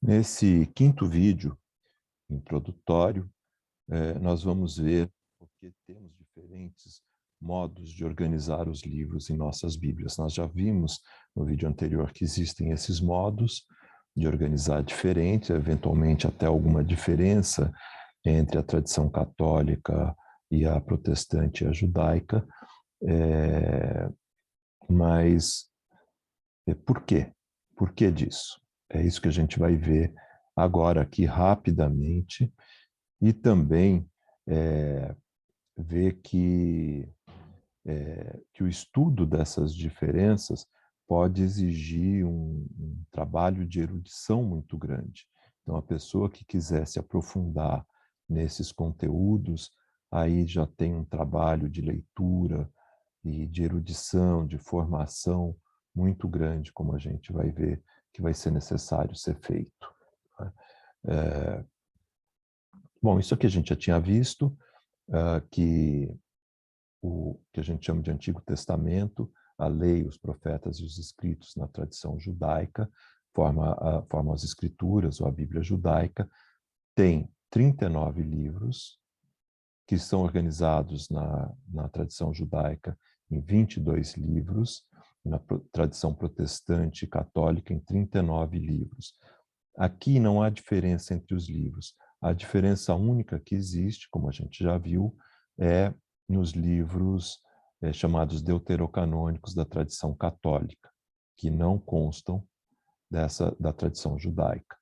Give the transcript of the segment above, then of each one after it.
Nesse quinto vídeo introdutório, nós vamos ver porque temos diferentes modos de organizar os livros em nossas Bíblias. Nós já vimos no vídeo anterior que existem esses modos de organizar diferentes, eventualmente até alguma diferença entre a tradição católica e a protestante e a judaica, mas por quê? Por que disso? É isso que a gente vai ver agora aqui rapidamente e também ver que o estudo dessas diferenças pode exigir um trabalho de erudição muito grande. Então, a pessoa que quiser se aprofundar nesses conteúdos, aí já tem um trabalho de leitura e de erudição, de formação muito grande, como a gente vai ver que vai ser necessário ser feito. Bom, isso aqui a gente já tinha visto, que o que a gente chama de Antigo Testamento, a lei, os profetas e os escritos na tradição judaica, formam as escrituras ou a Bíblia judaica, tem 39 livros que são organizados na tradição judaica em 22 livros, na tradição protestante e católica em 39 livros. Aqui não há diferença entre os livros. A diferença única que existe, como a gente já viu, é nos livros chamados deuterocanônicos da tradição católica, que não constam da tradição judaica.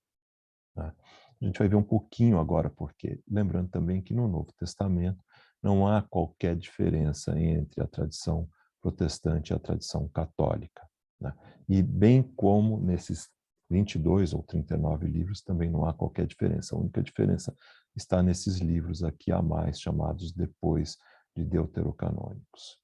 Né? A gente vai ver um pouquinho agora por quê. Lembrando também que no Novo Testamento não há qualquer diferença entre a tradição protestante e a tradição católica. Né? E bem como nesses 22 ou 39 livros também não há qualquer diferença. A única diferença está nesses livros aqui a mais, chamados depois de deuterocanônicos.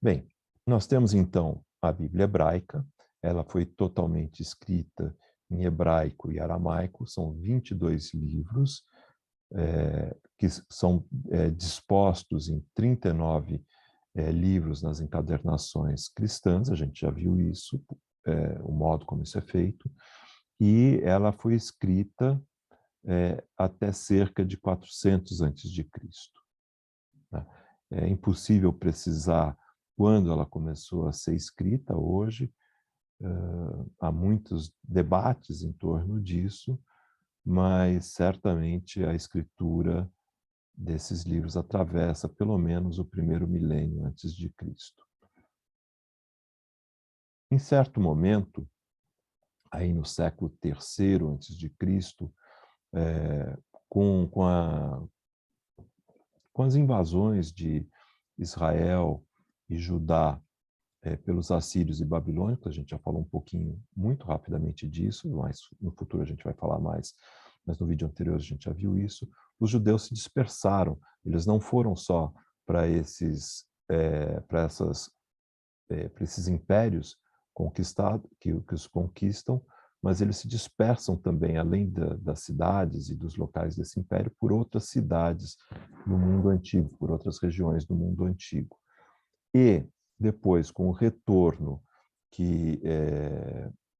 Bem, nós temos então a Bíblia hebraica. Ela foi totalmente escrita em hebraico e aramaico. São 22 livros que são dispostos em 39 livros nas encadernações cristãs. A gente já viu isso, o modo como isso é feito. E ela foi escrita até cerca de 400 antes de Cristo. Né? É impossível precisar quando ela começou a ser escrita hoje. Há muitos debates em torno disso, mas certamente a escritura desses livros atravessa pelo menos o primeiro milênio antes de Cristo. Em certo momento, aí no século III antes de Cristo, com as invasões de Israel e Judá pelos assírios e babilônicos, a gente já falou um pouquinho, muito rapidamente disso, mas no futuro a gente vai falar mais, mas no vídeo anterior a gente já viu isso. Os judeus se dispersaram, eles não foram só para esses impérios conquistados, que os conquistam, mas eles se dispersam também, além das cidades e dos locais desse império, por outras cidades no mundo antigo, por outras regiões do mundo antigo. E depois, com o retorno,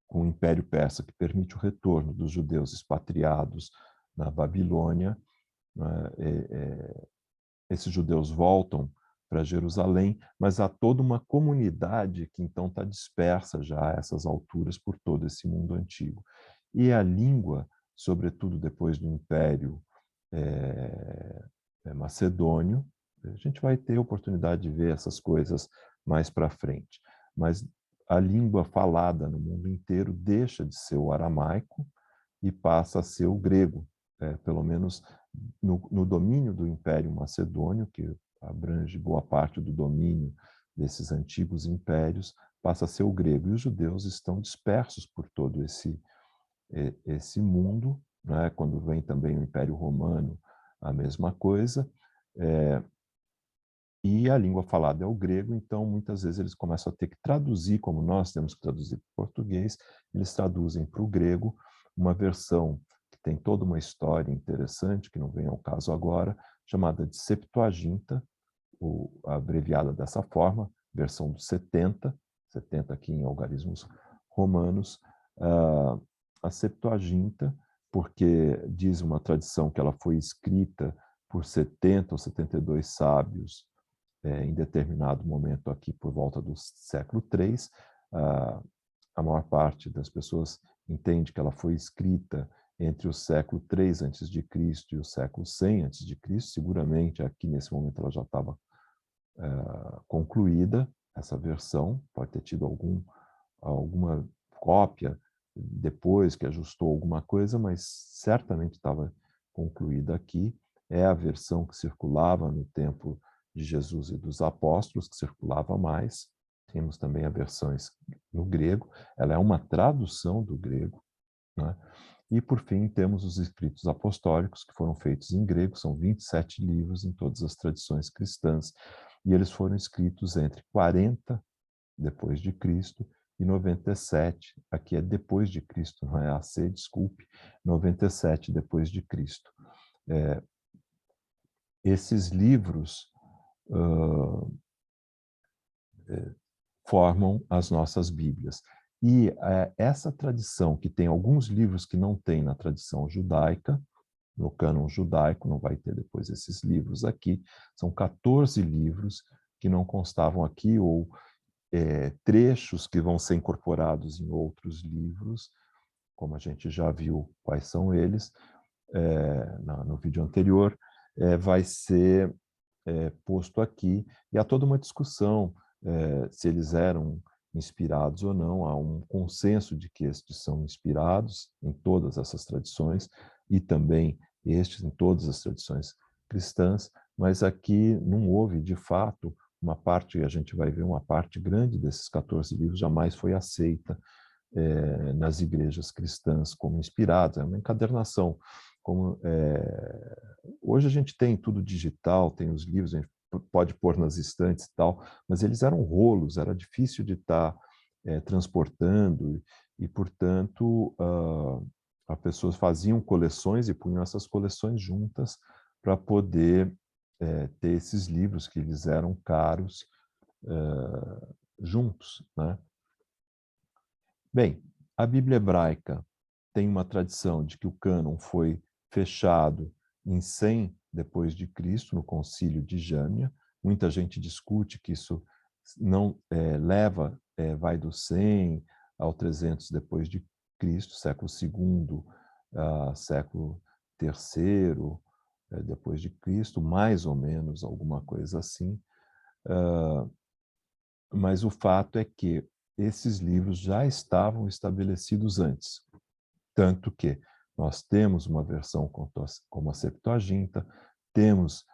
com o Império Persa, que permite o retorno dos judeus expatriados na Babilônia, né, esses judeus voltam para Jerusalém, mas há toda uma comunidade que então está dispersa já a essas alturas por todo esse mundo antigo. E a língua, sobretudo depois do Império Macedônio, a gente vai ter oportunidade de ver essas coisas mais para frente. Mas a língua falada no mundo inteiro deixa de ser o aramaico e passa a ser o grego, pelo menos no domínio do Império Macedônio, que abrange boa parte do domínio desses antigos impérios, passa a ser o grego. E os judeus estão dispersos por todo esse mundo, né? Quando vem também o Império Romano, a mesma coisa. E a língua falada é o grego, então muitas vezes eles começam a ter que traduzir, como nós temos que traduzir para o português, eles traduzem para o grego uma versão que tem toda uma história interessante, que não vem ao caso agora, chamada de Septuaginta, abreviada dessa forma, versão dos 70 aqui em algarismos romanos, a Septuaginta, porque diz uma tradição que ela foi escrita por 70 ou 72 sábios em determinado momento aqui por volta do século III. A maior parte das pessoas entende que ela foi escrita entre o século III a.C. e o século 100 a.C. Seguramente aqui nesse momento ela já estava concluída, essa versão, pode ter tido alguma cópia depois que ajustou alguma coisa, mas certamente estava concluída aqui. É a versão que circulava no tempo de Jesus e dos apóstolos, que circulava mais. Temos também as versões no grego, ela é uma tradução do grego, né? E, por fim, temos os escritos apostólicos, que foram feitos em grego, são 27 livros em todas as tradições cristãs, e eles foram escritos entre 40 depois de Cristo e 97, aqui é depois de Cristo, não é AC, desculpe, 97 depois de Cristo. Esses livros formam as nossas Bíblias. E essa tradição, que tem alguns livros que não tem na tradição judaica, no cânon judaico, não vai ter depois esses livros aqui, são 14 livros que não constavam aqui, ou trechos que vão ser incorporados em outros livros, como a gente já viu quais são eles no vídeo anterior, vai ser posto aqui, e há toda uma discussão se eles eram inspirados ou não. Há um consenso de que estes são inspirados em todas essas tradições, e também estes em todas as tradições cristãs, mas aqui não houve, de fato, uma parte, a gente vai ver, uma parte grande desses 14 livros jamais foi aceita nas igrejas cristãs como inspirados. É uma encadernação. Hoje a gente tem tudo digital, tem os livros, a gente pode pôr nas estantes e tal, mas eles eram rolos, era difícil de estar transportando, e, portanto, as pessoas faziam coleções e punham essas coleções juntas para poder ter esses livros que eles eram caros juntos, né? Bem, a Bíblia hebraica tem uma tradição de que o cânon foi fechado em 100 depois de Cristo, no Concílio de Jâmnia. Muita gente discute que isso não vai do 100 ao 300 depois de Cristo, século II, século III depois de Cristo, mais ou menos, alguma coisa assim. Mas o fato é que esses livros já estavam estabelecidos antes. Tanto que nós temos uma versão como a Septuaginta, temos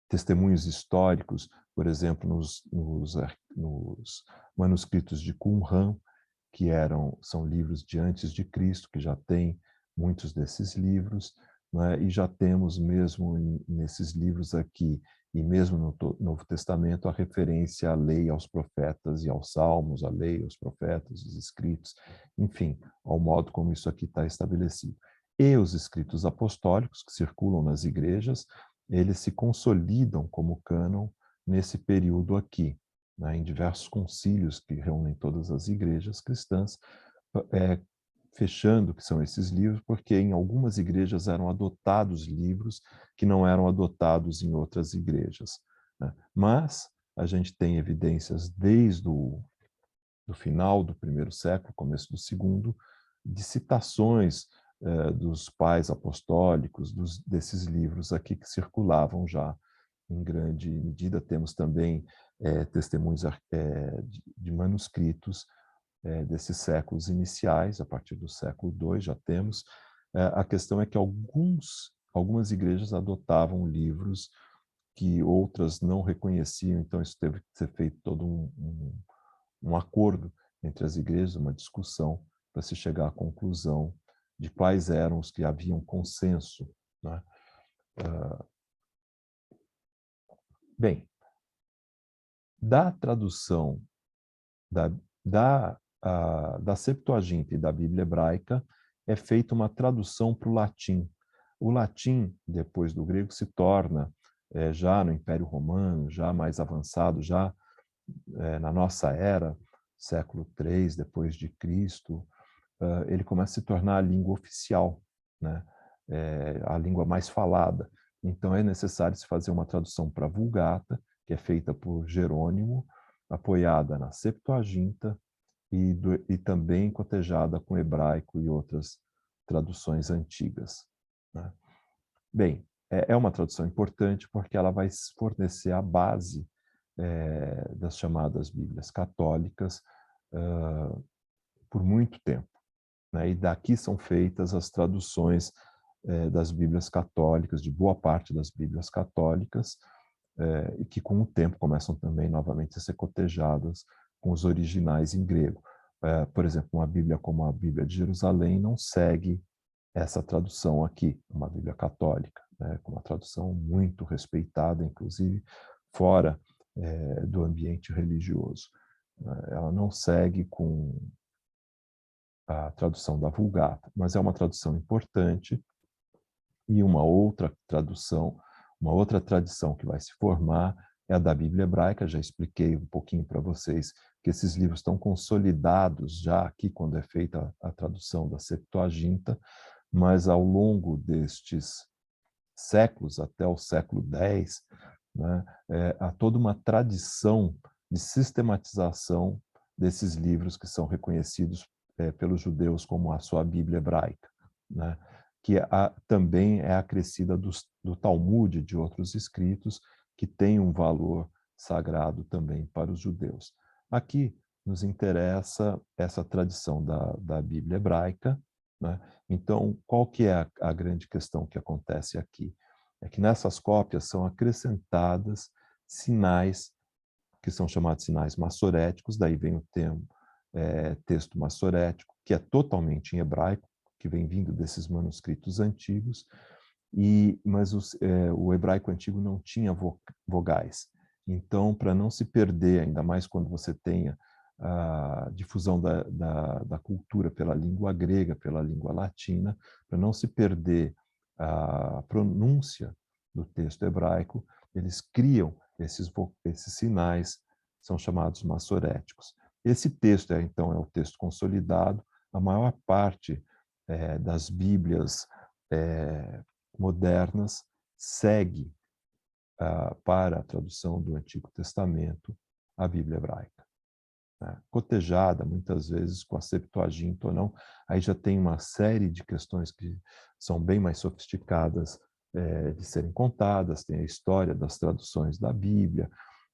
testemunhos históricos, por exemplo, nos manuscritos de Qumran, que são livros de antes de Cristo, que já tem muitos desses livros, né? E já temos mesmo nesses livros aqui, e mesmo no Novo Testamento, a referência à lei, aos profetas e aos salmos, à lei, aos profetas, os escritos, enfim, ao modo como isso aqui está estabelecido. E os escritos apostólicos que circulam nas igrejas, eles se consolidam como cânon nesse período aqui, né, em diversos concílios que reúnem todas as igrejas cristãs, fechando que são esses livros, porque em algumas igrejas eram adotados livros que não eram adotados em outras igrejas, né? Mas a gente tem evidências desde o final do primeiro século, começo do segundo, de citações dos pais apostólicos, desses livros aqui que circulavam já em grande medida. Temos também testemunhos de manuscritos desses séculos iniciais, a partir do século II já temos. A questão é que algumas igrejas adotavam livros que outras não reconheciam, então isso teve que ser feito todo um acordo entre as igrejas, uma discussão, para se chegar à conclusão de quais eram os que haviam consenso, né? Bem, da tradução da Septuaginta e da Bíblia hebraica é feita uma tradução para o latim. O latim, depois do grego, se torna, já no Império Romano, já mais avançado, já na nossa era, século III depois de Cristo, ele começa a se tornar a língua oficial, né? A língua mais falada. Então é necessário se fazer uma tradução para a Vulgata, que é feita por Jerônimo, apoiada na Septuaginta e também cotejada com hebraico e outras traduções antigas, né? Bem, é uma tradução importante porque ela vai fornecer a base das chamadas Bíblias católicas por muito tempo, né? E daqui são feitas as traduções das Bíblias católicas, de boa parte das Bíblias católicas, e que com o tempo começam também novamente a ser cotejadas com os originais em grego. Por exemplo, uma Bíblia como a Bíblia de Jerusalém não segue essa tradução aqui, uma Bíblia católica, né, com uma tradução muito respeitada, inclusive fora do ambiente religioso. Ela não segue com a tradução da Vulgata, mas é uma tradução importante. E uma outra tradução, uma outra tradição que vai se formar é a da Bíblia hebraica. Já expliquei um pouquinho para vocês que esses livros estão consolidados já aqui quando é feita a tradução da Septuaginta, mas ao longo destes séculos, até o século X, né, há toda uma tradição de sistematização desses livros que são reconhecidos pelos judeus como a sua Bíblia hebraica, né, que também é acrescida do Talmud e de outros escritos que têm um valor sagrado também para os judeus. Aqui nos interessa essa tradição da Bíblia hebraica, né? Então, qual que é a grande questão que acontece aqui? É que nessas cópias são acrescentadas sinais que são chamados sinais massoréticos, daí vem o termo texto massorético, que é totalmente em hebraico, que vem vindo desses manuscritos antigos, mas o hebraico antigo não tinha vogais. Então, para não se perder, ainda mais quando você tenha a difusão da cultura pela língua grega, pela língua latina, para não se perder a pronúncia do texto hebraico, eles criam esses sinais, são chamados massoréticos. Esse texto, então, é o texto consolidado. A maior parte das Bíblias modernas segue para a tradução do Antigo Testamento a Bíblia hebraica, né? Cotejada muitas vezes com a Septuaginta ou não, aí já tem uma série de questões que são bem mais sofisticadas de serem contadas. Tem a história das traduções da Bíblia,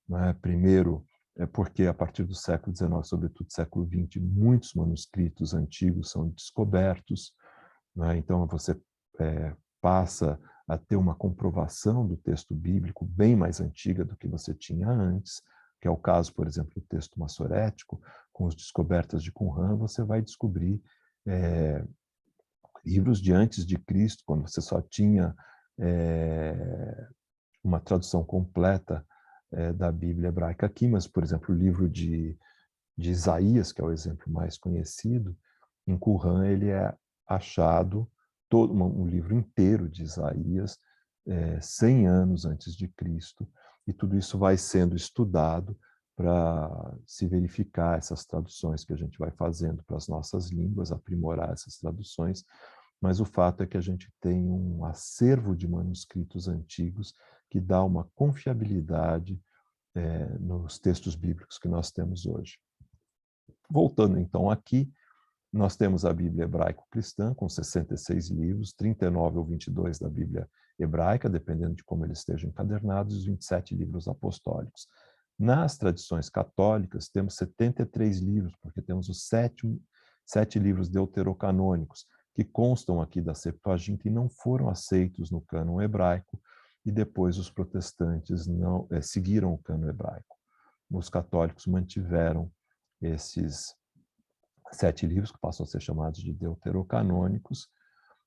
né? Primeiro, porque a partir do século XIX, sobretudo século XX, muitos manuscritos antigos são descobertos, né? Então você passa a ter uma comprovação do texto bíblico bem mais antiga do que você tinha antes, que é o caso, por exemplo, do texto massorético. Com as descobertas de Qumran, você vai descobrir livros de antes de Cristo, quando você só tinha uma tradução completa da Bíblia hebraica aqui, mas, por exemplo, o livro de Isaías, que é o exemplo mais conhecido, em Qumran ele é achado todo um livro inteiro de Isaías, 100 anos antes de Cristo, e tudo isso vai sendo estudado para se verificar essas traduções que a gente vai fazendo para as nossas línguas, aprimorar essas traduções, mas o fato é que a gente tem um acervo de manuscritos antigos que dá uma confiabilidade nos textos bíblicos que nós temos hoje. Voltando então aqui, nós temos a Bíblia hebraico-cristã, com 66 livros, 39 ou 22 da Bíblia hebraica, dependendo de como eles estejam encadernados, e os 27 livros apostólicos. Nas tradições católicas, temos 73 livros, porque temos os 7 livros deuterocanônicos, que constam aqui da Septuaginta e não foram aceitos no cânon hebraico, e depois os protestantes não seguiram o cânon hebraico. Os católicos mantiveram esses 7 livros, que passam a ser chamados de deuterocanônicos,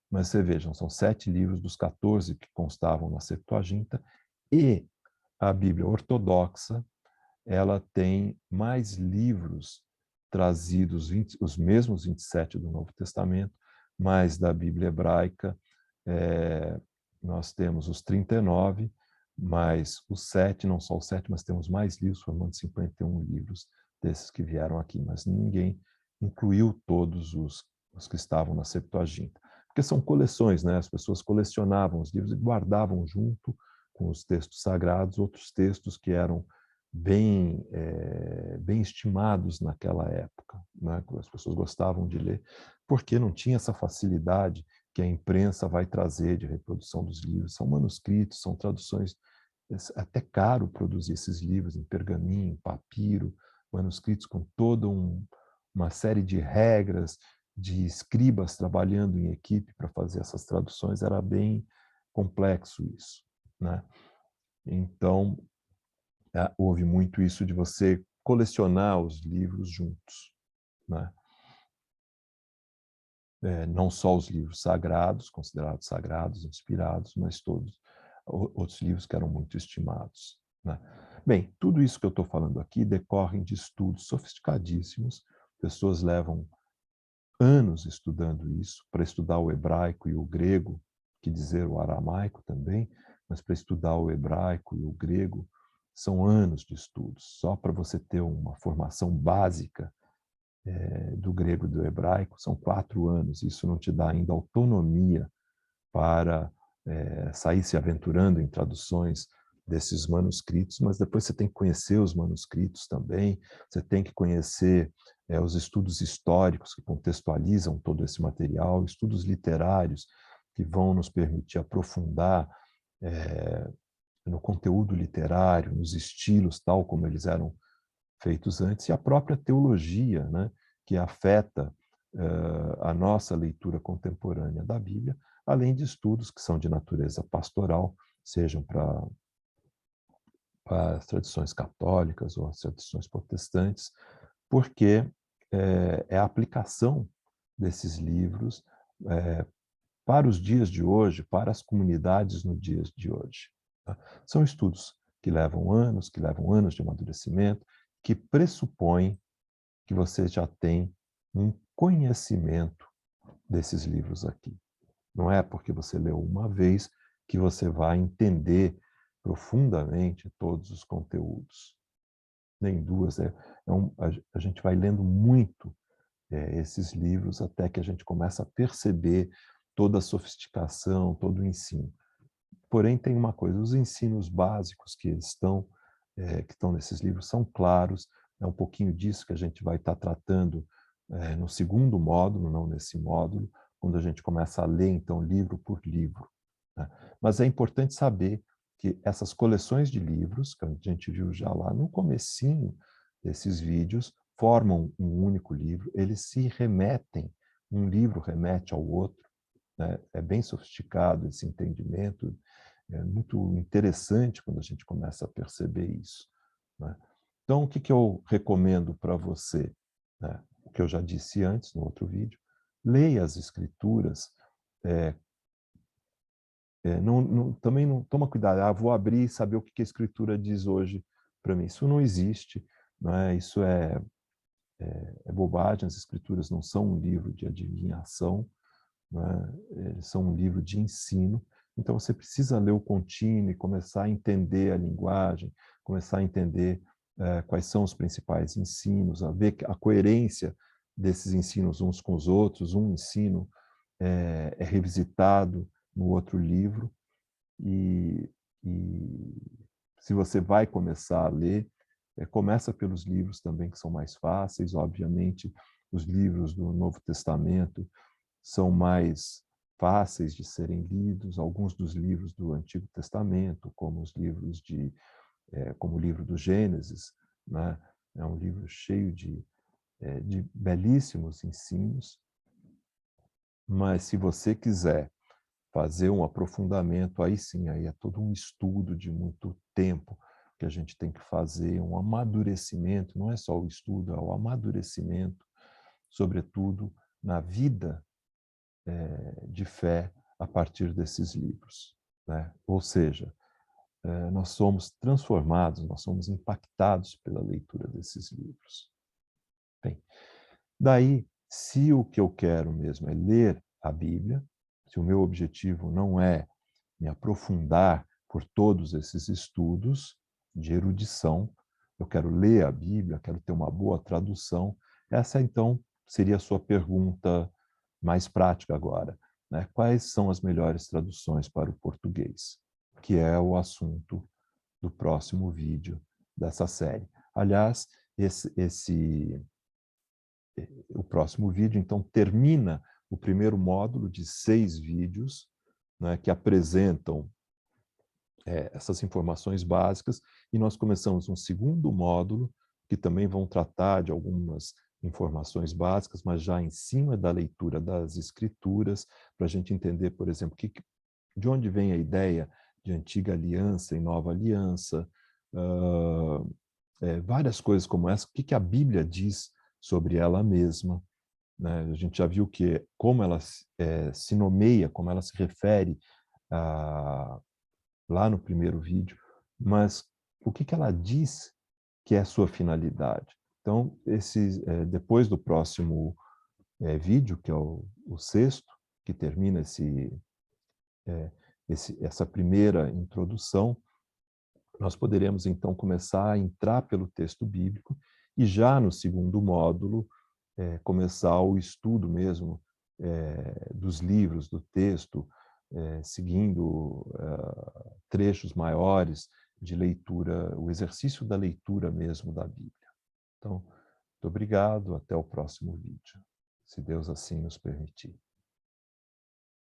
mas você vejam, são 7 livros dos 14 que constavam na Septuaginta, e a Bíblia ortodoxa, ela tem mais livros trazidos, os mesmos 27 do Novo Testamento, mas da Bíblia hebraica nós temos os 39, mais os 7, não só os 7, mas temos mais livros, formando 51 livros desses que vieram aqui, mas ninguém incluiu todos os que estavam na Septuaginta. Porque são coleções, né? As pessoas colecionavam os livros e guardavam junto com os textos sagrados outros textos que eram bem estimados naquela época, né? As pessoas gostavam de ler, porque não tinha essa facilidade que a imprensa vai trazer de reprodução dos livros. São manuscritos, são traduções, é até caro produzir esses livros em pergaminho, em papiro, manuscritos com toda uma série de regras, de escribas trabalhando em equipe para fazer essas traduções, era bem complexo isso, né? Então, houve muito isso de você colecionar os livros juntos, né? Não só os livros sagrados, considerados sagrados, inspirados, mas todos outros livros que eram muito estimados, né? Bem, tudo isso que eu estou falando aqui decorre de estudos sofisticadíssimos. Pessoas levam anos estudando isso, para estudar o hebraico e o grego, que dizer o aramaico também, mas para estudar o hebraico e o grego, são anos de estudos. Só para você ter uma formação básica do grego e do hebraico, são 4 anos. Isso não te dá ainda autonomia para sair se aventurando em traduções desses manuscritos, mas depois você tem que conhecer os manuscritos também, você tem que conhecer os estudos históricos que contextualizam todo esse material, estudos literários que vão nos permitir aprofundar no conteúdo literário, nos estilos, tal como eles eram feitos antes, e a própria teologia, né, que afeta a nossa leitura contemporânea da Bíblia, além de estudos que são de natureza pastoral, sejam para as tradições católicas ou as tradições protestantes, porque é a aplicação desses livros para os dias de hoje, para as comunidades no dias de hoje. Tá? São estudos que levam anos de amadurecimento, que pressupõem que você já tem um conhecimento desses livros aqui. Não é porque você leu uma vez que você vai entender profundamente todos os conteúdos. Nem duas. A gente vai lendo muito esses livros até que a gente começa a perceber toda a sofisticação, todo o ensino. Porém, tem uma coisa, os ensinos básicos que estão nesses livros são claros, é um pouquinho disso que a gente vai estar tratando no segundo módulo, não nesse módulo, quando a gente começa a ler, então, livro por livro, né? Mas é importante saber que essas coleções de livros, que a gente viu já lá no comecinho desses vídeos, formam um único livro, eles se remetem, um livro remete ao outro, né? É bem sofisticado esse entendimento, é muito interessante quando a gente começa a perceber isso, né? Então, o que eu recomendo para você, né? O que eu já disse antes, no outro vídeo, leia as Escrituras, também não toma cuidado, vou abrir e saber o que a Escritura diz hoje para mim. Isso não existe, né? Isso é bobagem, as Escrituras não são um livro de adivinhação, né? Eles são um livro de ensino. Então, você precisa ler o contínuo e começar a entender a linguagem, começar a entender quais são os principais ensinos, a ver a coerência desses ensinos uns com os outros. Um ensino é revisitado no outro livro. E se você vai começar a ler, começa pelos livros também que são mais fáceis. Obviamente, os livros do Novo Testamento são mais fáceis de serem lidos. Alguns dos livros do Antigo Testamento, como os livros como o livro do Gênesis, né? É um livro cheio de belíssimos ensinos. Mas se você quiser fazer um aprofundamento, aí sim, aí é todo um estudo de muito tempo que a gente tem que fazer, um amadurecimento, não é só o estudo, é o amadurecimento, sobretudo na vida de fé a partir desses livros, né? Ou seja, nós somos transformados, nós somos impactados pela leitura desses livros. Bem, daí, se o que eu quero mesmo é ler a Bíblia, se o meu objetivo não é me aprofundar por todos esses estudos de erudição, eu quero ler a Bíblia, quero ter uma boa tradução, essa então seria a sua pergunta mais prática agora, né? Quais são as melhores traduções para o português? Que é o assunto do próximo vídeo dessa série. Aliás, o próximo vídeo, então, termina o primeiro módulo de 6 vídeos, né, que apresentam essas informações básicas, e nós começamos um segundo módulo, que também vão tratar de algumas informações básicas, mas já em cima da leitura das escrituras, para a gente entender, por exemplo, de onde vem a ideia de antiga aliança e nova aliança, várias coisas como essa, o que a Bíblia diz sobre ela mesma, né? A gente já viu como ela se nomeia, como ela se refere lá no primeiro vídeo, mas o que ela diz que é a sua finalidade. Então, depois do próximo vídeo, que é o sexto, que termina essa primeira introdução, nós poderemos, então, começar a entrar pelo texto bíblico e já no segundo módulo começar o estudo mesmo dos livros, do texto, seguindo trechos maiores de leitura, o exercício da leitura mesmo da Bíblia. Então, muito obrigado, até o próximo vídeo, se Deus assim nos permitir.